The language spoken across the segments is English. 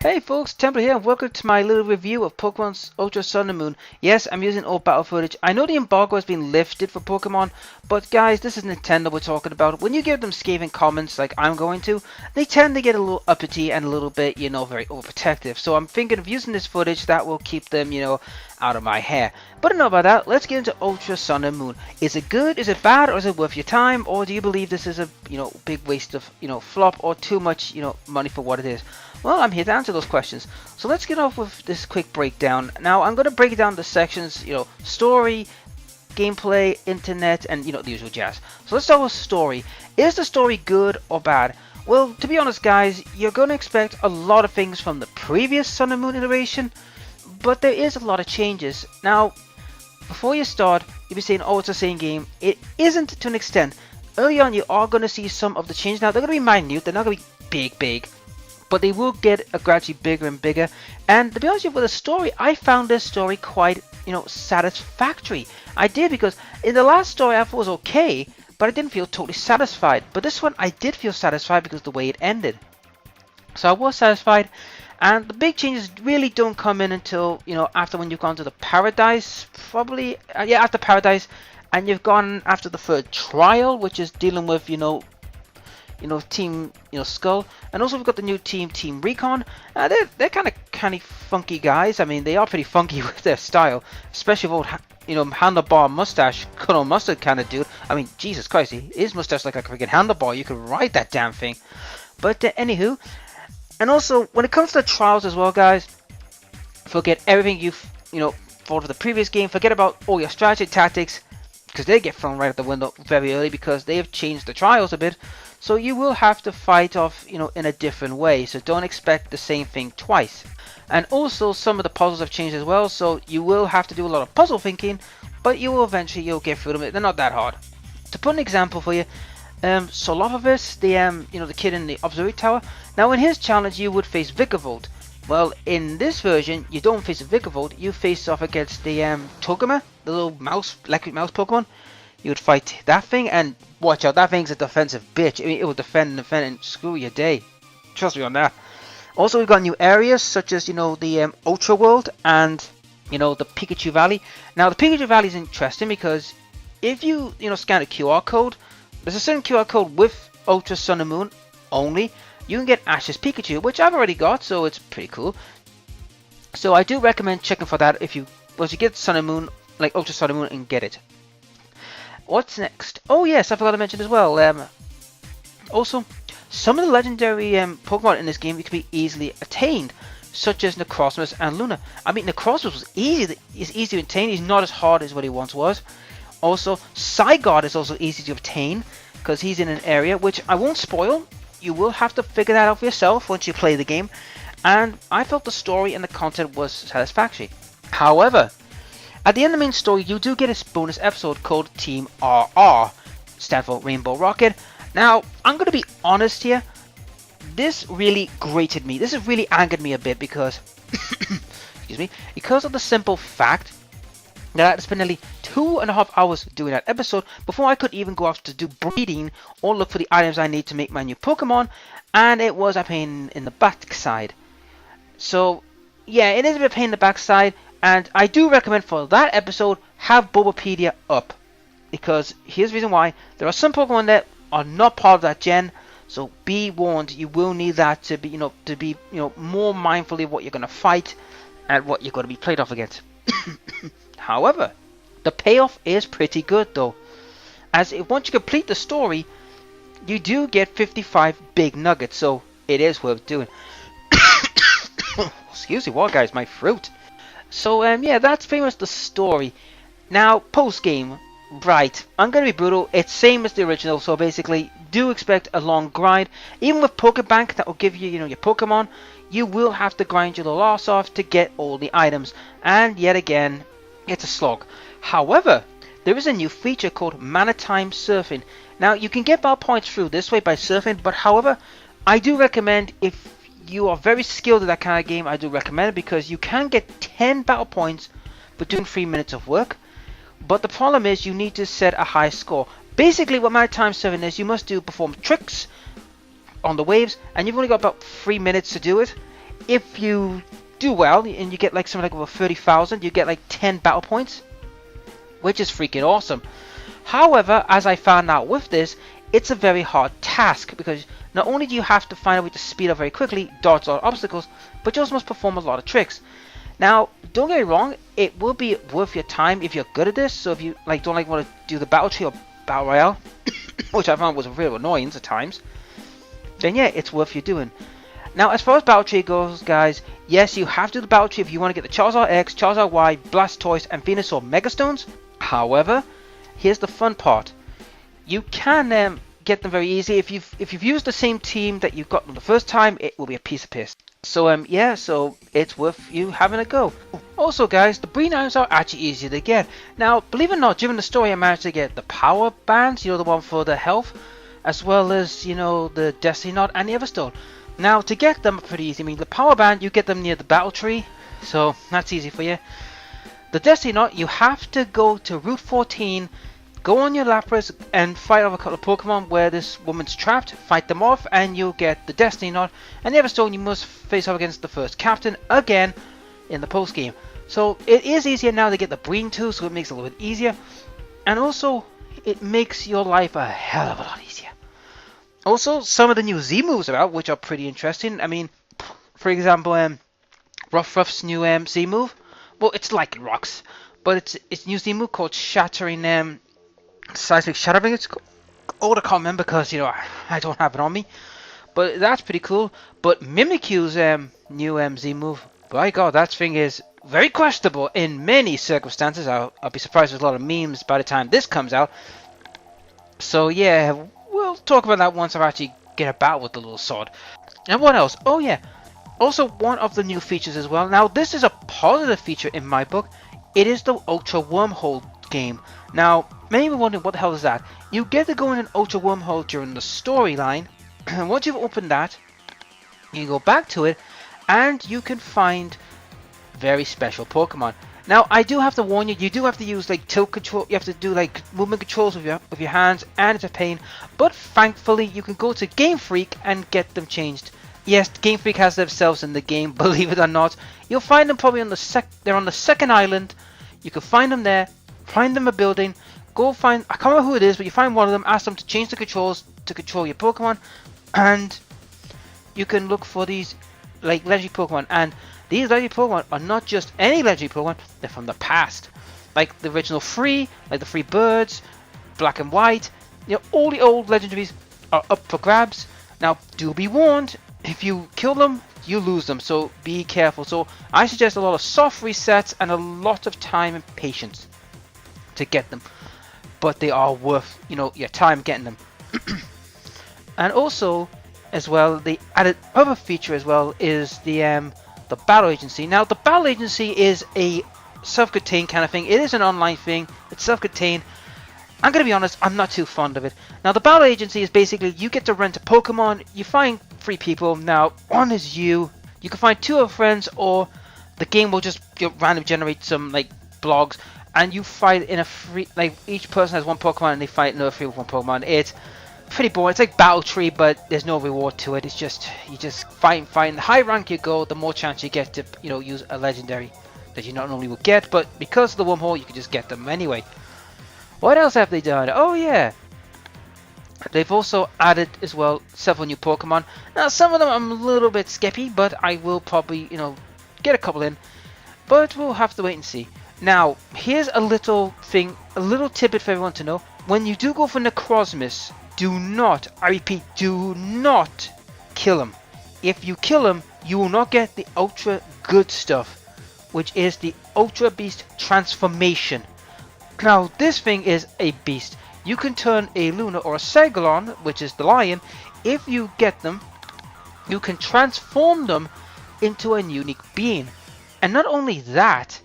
Hey folks, Temple here and welcome to my little review of Pokemon Ultra Sun and Moon. Yes, I'm using old battle footage. I know the embargo has been lifted for Pokemon, but guys, this is Nintendo we're talking about. When you give them scathing comments like I'm going to, they tend to get a little uppity and a little bit, very overprotective. So I'm thinking of using this footage that will keep them, out of my hair. But enough about that, let's get into Ultra Sun and Moon. Is it good, is it bad, or is it worth your time? Or do you believe this is a, big waste of, flop or too much, money for what it is? Well, I'm here to answer those questions. So let's get off with this quick breakdown. Now, I'm going to break it down the sections, story, gameplay, internet, and, the usual jazz. So let's start with story. Is the story good or bad? Well, to be honest, guys, you're going to expect a lot of things from the previous Sun and Moon iteration, but there is a lot of changes. Now, before you start, you'll be saying, oh, it's the same game. It isn't to an extent. Early on, you are going to see some of the changes. Now, they're going to be minute. They're not going to be big. But they will get gradually bigger and bigger. And to be honest with the story, I found this story quite, satisfactory. I did, because in the last story I thought it was okay, but I didn't feel totally satisfied. But this one I did feel satisfied because of the way it ended. So I was satisfied. And the big changes really don't come in until, after when you've gone to the Paradise, probably, after Paradise, and you've gone after the third trial, which is dealing with, Team Skull, and also we've got the new Team Recon. They're kind of funky guys. I mean, they are pretty funky with their style, especially with old handlebar mustache, Colonel Mustard kind of dude. I mean, Jesus Christ, his mustache like a freaking handlebar. You could ride that damn thing. But anywho, and also when it comes to the trials as well, guys, forget everything you've thought of the previous game. Forget about all your strategy tactics, because they get thrown right out the window very early because they have changed the trials a bit. So you will have to fight off, in a different way. So don't expect the same thing twice. And also some of the puzzles have changed as well. So you will have to do a lot of puzzle thinking, but you will eventually get through them. They're not that hard. To put an example for you, Solopovis, the kid in the observatory tower. Now in his challenge, you would face Vikavolt. Well, in this version, you don't face a Vikavolt. You face off against the Togema, the little electric mouse Pokemon. You would fight that thing, and watch out, that thing's a defensive bitch. I mean, it will defend and screw your day. Trust me on that. Also, we've got new areas such as, the Ultra World and, the Pikachu Valley. Now, the Pikachu Valley is interesting because if you, scan a QR code, there's a certain QR code with Ultra Sun and Moon only. You can get Ash's Pikachu, which I've already got, so it's pretty cool. So I do recommend checking for that if you get Sun and Moon, like Ultra Sun and Moon, and get it. What's next? Oh yes, I forgot to mention as well. Also, some of the legendary Pokemon in this game can be easily attained, such as Necrozma and Luna. I mean, Necrozma was easy. He's easy to attain. He's not as hard as what he once was. Also, Zygarde is also easy to obtain because he's in an area which I won't spoil. You will have to figure that out for yourself once you play the game. And I felt the story and the content was satisfactory. However, at the end of the main story, you do get a bonus episode called Team RR, stand for Rainbow Rocket. Now, I'm going to be honest here. This really grated me. This has really angered me a bit because, excuse me, because of the simple fact that I had to spend nearly 2.5 hours doing that episode before I could even go out to do breeding or look for the items I need to make my new Pokemon, and it was a pain in the backside. So, yeah, it is a bit of a pain in the backside. And I do recommend for that episode, have Bulbapedia up. Because here's the reason why. There are some Pokemon that are not part of that gen. So be warned, you will need that to be, more mindfully of what you're going to fight and what you're going to be played off against. However, the payoff is pretty good though. As once you complete the story, you do get 55 big nuggets. So it is worth doing. Excuse me, what guys, my throat. So, yeah, that's pretty much the story. Now, post-game, right, I'm going to be brutal. It's same as the original, so basically, do expect a long grind. Even with Pokebank, that will give you, your Pokemon, you will have to grind your little ass off to get all the items. And yet again, it's a slog. However, there is a new feature called Mana Time Surfing. Now, you can get battle points through this way by surfing, but however, I do recommend if you are very skilled at that kind of game, I do recommend it because you can get 10 battle points for doing 3 minutes of work. But the problem is you need to set a high score. Basically what Mana Time Surfing is, you must perform tricks on the waves, and you've only got about 3 minutes to do it. if you do well and you get like something like over 30,000, you get like 10 battle points, which is freaking awesome. However, as I found out with this, it's a very hard task because not only do you have to find a way to speed up very quickly, dodge a lot of obstacles, but you also must perform a lot of tricks. Now, don't get me wrong, it will be worth your time if you're good at this. So if you like don't like want to do the battle tree or battle royale, which I found was really annoying at times, then yeah, it's worth you doing. Now, as far as battle tree goes, guys, yes, you have to do the battle tree if you want to get the Charizard X, Charizard Y, Blastoise, and Venusaur Megastones. However, here's the fun part: you can get them very easy if you've used the same team that you got them the first time. It will be a piece of piss. So yeah, so it's worth you having a go. Also, guys, the Breen items are actually easier to get. Now, believe it or not, during the story, I managed to get the Power Bands, you know, the one for the health, as well as, you know, the Destiny Knot and the Everstone. Now, to get them, pretty easy. I mean, the Power Band, you get them near the Battle Tree, so that's easy for you. The Destiny Knot, you have to go to Route 14, go on your Lapras and fight off a couple of Pokemon where this woman's trapped, fight them off, and you'll get the Destiny Knot. And the Everstone, you must face off against the first captain again in the post game. So it is easier now to get the Breen too, so it makes it a little bit easier. And also, it makes your life a hell of a lot easier. Also, some of the new Z moves are out, which are pretty interesting. I mean, for example, Ruff's new Z move. Well, it's like it rocks, but it's new Z move called Shattering Seismic Shattering. It's called, I can't remember because, you know, I don't have it on me. But that's pretty cool. But Mimikyu's new Z move, by God, that thing is very questionable in many circumstances. I'll be surprised there's a lot of memes by the time this comes out. So yeah, we'll talk about that once I actually get a battle with the little sword. And what else? Oh yeah, also one of the new features as well. Now this is a positive feature in my book. It is the Ultra Wormhole game. Now, many people wondering what the hell is that? You get to go in an Ultra Wormhole during the storyline, and once you've opened that, you go back to it, and you can find very special Pokemon. Now, I do have to warn you, you do have to use like tilt control, you have to do like movement controls with your hands, and it's a pain, but thankfully you can go to Game Freak and get them changed. Yes, Game Freak has themselves in the game, believe it or not. You'll find them probably on they're on the second island. You can find them there, find them a building, go find, I can't remember who it is, but you find one of them, ask them to change the controls to control your Pokemon, and you can look for these like legendary Pokemon. And these legendary Pokemon are not just any legendary Pokemon, they're from the past. Like the original 3, like the 3 birds, Black and White, you know, all the old legendaries are up for grabs. Now, do be warned, if you kill them, you lose them, so be careful. So I suggest a lot of soft resets and a lot of time and patience to get them. But they are worth, you know, your time getting them. And also, as well, the added other feature as well is the battle agency. Now, the battle agency is a self-contained kind of thing. It is an online thing. It's self-contained. I'm gonna be honest, I'm not too fond of it. Now, the battle agency is basically you get to rent a Pokemon. You find 3 people. Now, one is you. You can find 2 other friends, or the game will just randomly generate some like blogs, and you fight in a free. Like each person has 1 Pokemon, and they fight another 3 with 1 Pokemon. It's pretty boring. It's like Battle Tree, but there's no reward to it. It's just you just fight. The higher rank you go, the more chance you get to, you know, use a legendary that you not normally would get. But because of the wormhole, you can just get them anyway. What else have they done? Oh yeah, they've also added as well several new Pokemon. Now some of them I'm a little bit skippy, but I will probably, you know, get a couple in. But we'll have to wait and see. Now here's a little thing, a little tidbit for everyone to know. When you do go for Necrozmus, do not, I repeat, do not kill him. If you kill him, you will not get the ultra good stuff, which is the Ultra Beast transformation. Now this thing is a beast. You can turn a Luna or a Segalon, which is the lion. If you get them, you can transform them into a unique being. And not only that,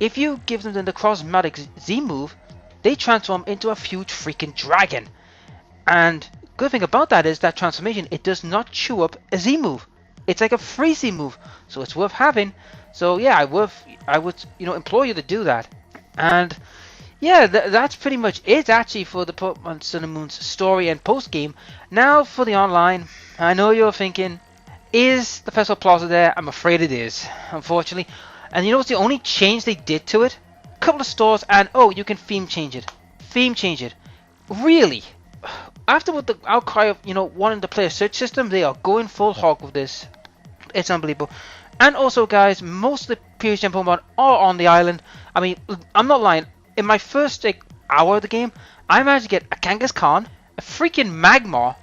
if you give them the Necrozmatic Z move, they transform into a huge freaking dragon. And good thing about that is that transformation, it does not chew up a Z move. It's like a free Z move, so it's worth having. So yeah, I would, you know, implore you to do that. And yeah, that's pretty much it actually for the Pokemon Sun and Moon's story and post game. Now for the online, I know you're thinking, Is the Festival Plaza there? I'm afraid it is, unfortunately. And you know what's the only change they did to it? A couple of stores and oh, you can theme change it. Theme change it. Really? After what the outcry of, wanting to play a search system, they are going full hog with this. It's unbelievable. And also, guys, most of the previous gen Pokemon are on the island. I mean, I'm not lying. In my first hour of the game, I managed to get a Kangaskhan, a freaking Magmar.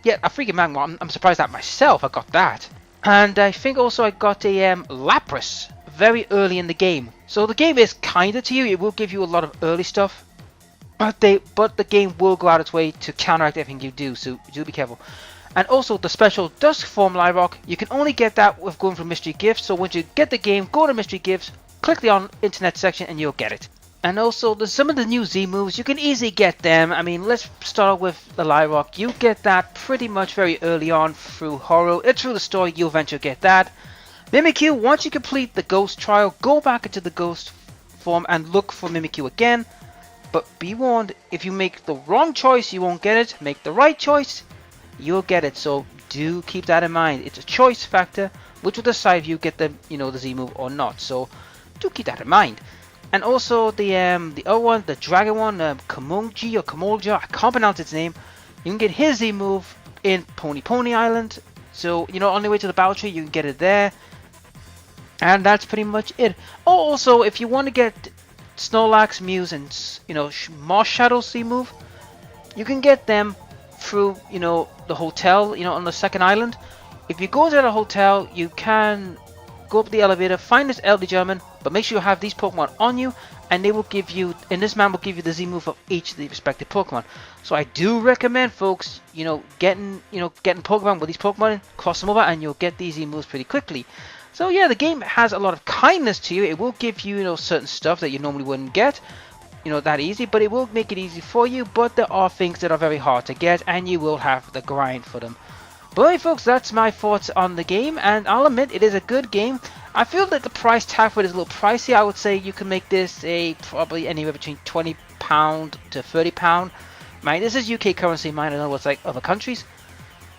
Yeah, a freaking Magmar. I'm surprised at myself I got that. And I think also I got a Lapras very early in the game. So the game is kinder to you. It will give you a lot of early stuff. But the game will go out its way to counteract everything you do. So do be careful. And also the special Dusk form Lyrock, you can only get that with going for Mystery Gifts. So once you get the game, go to Mystery Gifts, click the on internet section and you'll get it. And also there's some of the new Z moves, you can easily get them. I mean, let's start with the Lyrock. You get that pretty much very early on through Horo. Through the story you'll eventually get that. Mimikyu, once you complete the Ghost trial, go back into the Ghost form and look for Mimikyu again. But be warned, if you make the wrong choice you won't get it. Make the right choice, you'll get it. So do keep that in mind. It's a choice factor which will decide if you get the the Z move or not. So do keep that in mind. And also the other one, the dragon one, Komongji or Komolja, I can't pronounce its name. You can get his Z move in Pony Island. So on the way to the battle tree you can get it there. And that's pretty much it. Oh, also if you want to get Snorlax, Muse, and Moss Shadow Z move, you can get them through the hotel on the second island. If you go to the hotel, you can go up the elevator, find this elderly gentleman, but make sure you have these Pokemon on you, and they will give you, and this man will give you the Z move of each of the respective Pokemon. So I do recommend folks, getting Pokemon with these Pokemon, cross them over, and you'll get these Z moves pretty quickly. So yeah, the game has a lot of kindness to you. It will give you, certain stuff that you normally wouldn't get, that easy, but it will make it easy for you. But there are things that are very hard to get, and you will have the grind for them. But anyway, folks, that's my thoughts on the game, and I'll admit it is a good game. I feel that the price tag for it is a little pricey. I would say you can make this probably anywhere between £20 to £30. Mind, this is UK currency, mine. I don't know what's like other countries.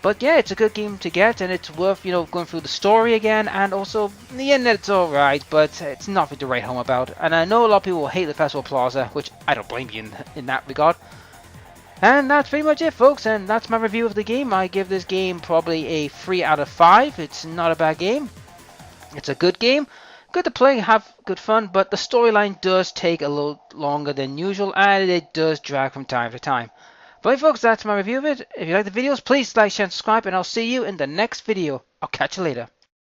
But yeah, it's a good game to get, and it's worth, going through the story again, and also, in the end, it's alright, but it's nothing to write home about. And I know a lot of people will hate the Festival Plaza, which I don't blame you in that regard. And that's pretty much it, folks, and that's my review of the game. I give this game probably a 3 out of 5. It's not a bad game. It's a good game. Good to play, have good fun, but the storyline does take a little longer than usual, and it does drag from time to time. But folks, that's my review of it. If you like the videos, please like, share, and subscribe, and I'll see you in the next video. I'll catch you later.